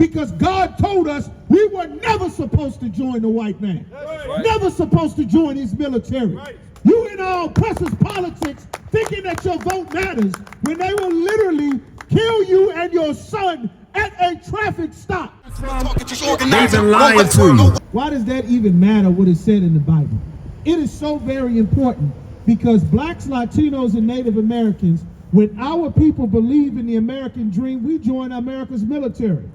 because God told us we were never supposed to join the white man. Right. Never supposed to join his military. Right. You in our oppressors' politics thinking that your vote matters when they will literally kill you and your son at a traffic stop. They've been lying to you. Why does that even matter what is said in the Bible? It is so very important because blacks, Latinos, and Native Americans, when our people believe in the American dream, we join America's military.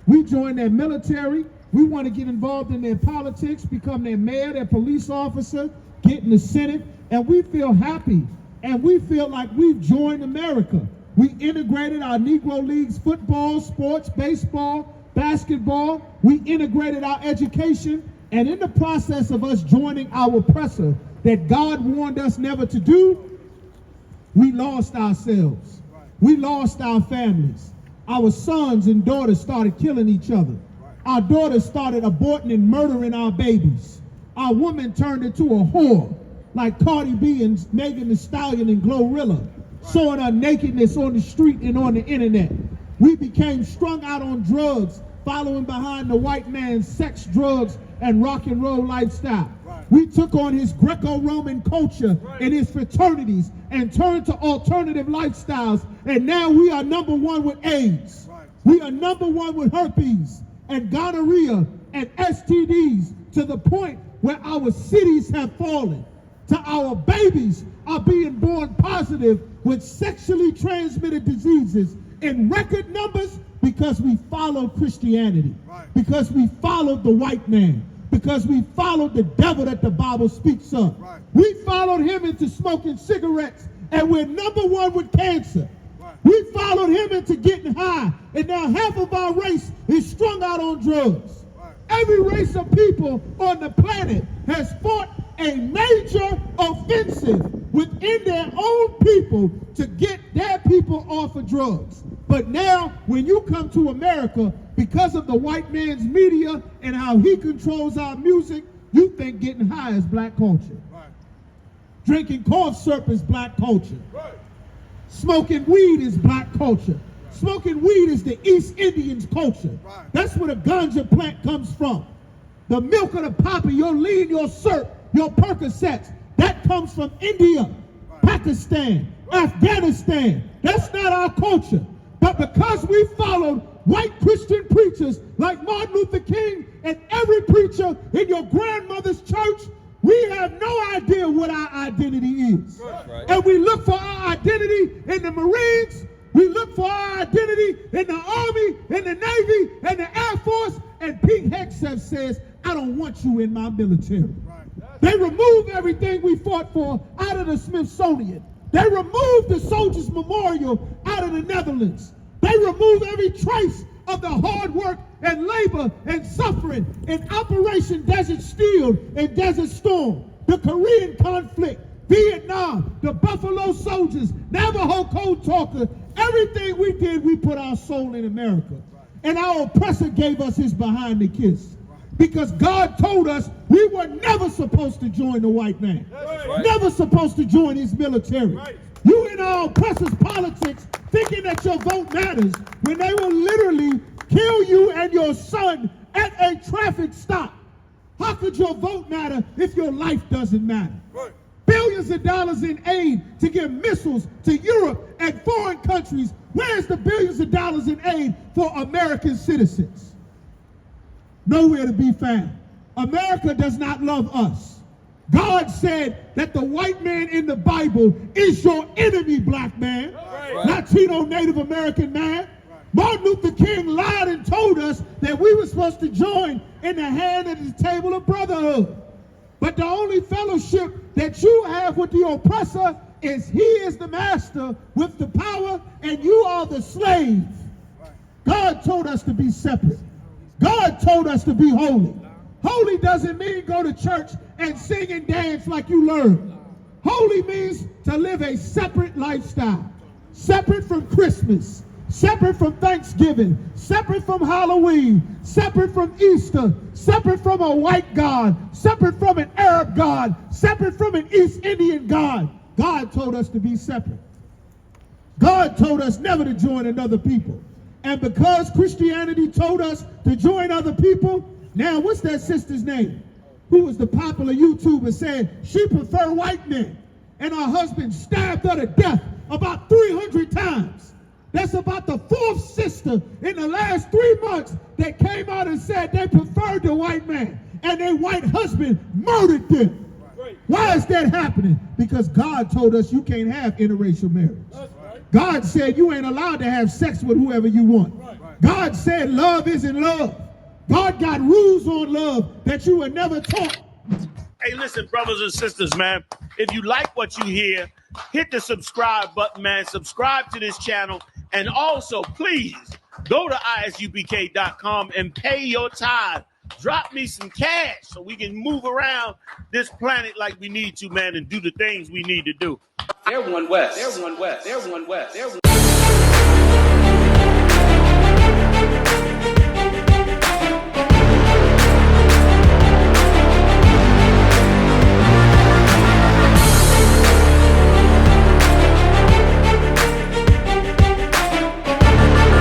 We join their military. We want to get involved in their politics, become their mayor, their police officer, get in the Senate, and we feel happy. And we feel like we've joined America. We integrated our Negro Leagues, football, sports, baseball, basketball. We integrated our education. And in the process of us joining our oppressor that God warned us never to do, we lost ourselves. We lost our families. Our sons and daughters started killing each other. Our daughters started aborting and murdering our babies. Our women turned into a whore, like Cardi B and Megan Thee Stallion and Glorilla, showing our nakedness on the street and on the internet. We became strung out on drugs, following behind the white man's sex, drugs, and rock and roll lifestyle. We took on his Greco-Roman culture and his fraternities and turned to alternative lifestyles. And now we are number one with AIDS. We are number one with herpes and gonorrhea and STDs, to the point where our cities have fallen. To our babies are being born positive with sexually transmitted diseases in record numbers because we followed Christianity, because we followed the white man, because we followed the devil that the Bible speaks of. We followed him into smoking cigarettes, and we're number one with cancer. We followed him into getting high, and now half of our race is strung out on drugs. Every race of people on the planet has fought a major offensive within their own people to get their people off of drugs. But now, when you come to America, because of the white man's media and how he controls our music, you think getting high is black culture. Drinking cough syrup is black culture. Smoking weed is black culture. Smoking weed is the East Indians' culture. That's where the ganja plant comes from. The milk of the poppy, your lean, your syrup, your Percocets, that comes from India, Pakistan, Afghanistan. That's not our culture. But because we followed white Christian preachers like Martin Luther King and every preacher in your grandmother's church, we have no idea what our identity is. And we look for our identity in the Marines, we look for our identity in the Army, in the Navy, and the Air Force, and Pete Hegseth says, I don't want you in my military. They removed everything we fought for out of the Smithsonian. They removed the Soldiers Memorial out of the Netherlands. They removed every trace of the hard work and labor and suffering in Operation Desert Shield and Desert Storm, the Korean conflict, Vietnam, the Buffalo Soldiers, Navajo Code Talker. Everything we did, we put our soul in America. And our oppressor gave us his behind the kiss. Because God told us we were never supposed to join the white man. Never supposed to join his military. You in our oppressors' politics thinking that your vote matters when they will literally kill you and your son at a traffic stop. How could your vote matter if your life doesn't matter? Billions of dollars in aid to give missiles to Europe and foreign countries. Where's the billions of dollars in aid for American citizens? Nowhere to be found. America does not love us. God said that the white man in the Bible is your enemy, black man, Latino, Native American man. Martin Luther King lied and told us that we were supposed to join in the hand at the table of brotherhood. But the only fellowship that you have with the oppressor is he is the master with the power and you are the slave. God told us to be separate. God told us to be holy. Holy doesn't mean go to church and sing and dance like you learn. Holy means to live a separate lifestyle. Separate from Christmas. Separate from Thanksgiving. Separate from Halloween. Separate from Easter. Separate from a white God. Separate from an Arab God. Separate from an East Indian God. God told us to be separate. God told us never to join another people. And because Christianity told us to join other people, now what's that sister's name? Who was the popular YouTuber saying she preferred white men, and her husband stabbed her to death about 300 times. That's about the fourth sister in the last 3 months that came out and said they preferred the white man, and their white husband murdered them. Why is that happening? Because God told us you can't have interracial marriage. God said you ain't allowed to have sex with whoever you want. God said love isn't love. God got rules on love that you were never taught. Hey, listen, brothers and sisters, man. If you like what you hear, hit the subscribe button, man. Subscribe to this channel. And also, please, go to ISUPK.com and pay your tithe. Drop me some cash so we can move around this planet like we need to, man, and do the things we need to do. They're one West. They're one West. They're one West. They're one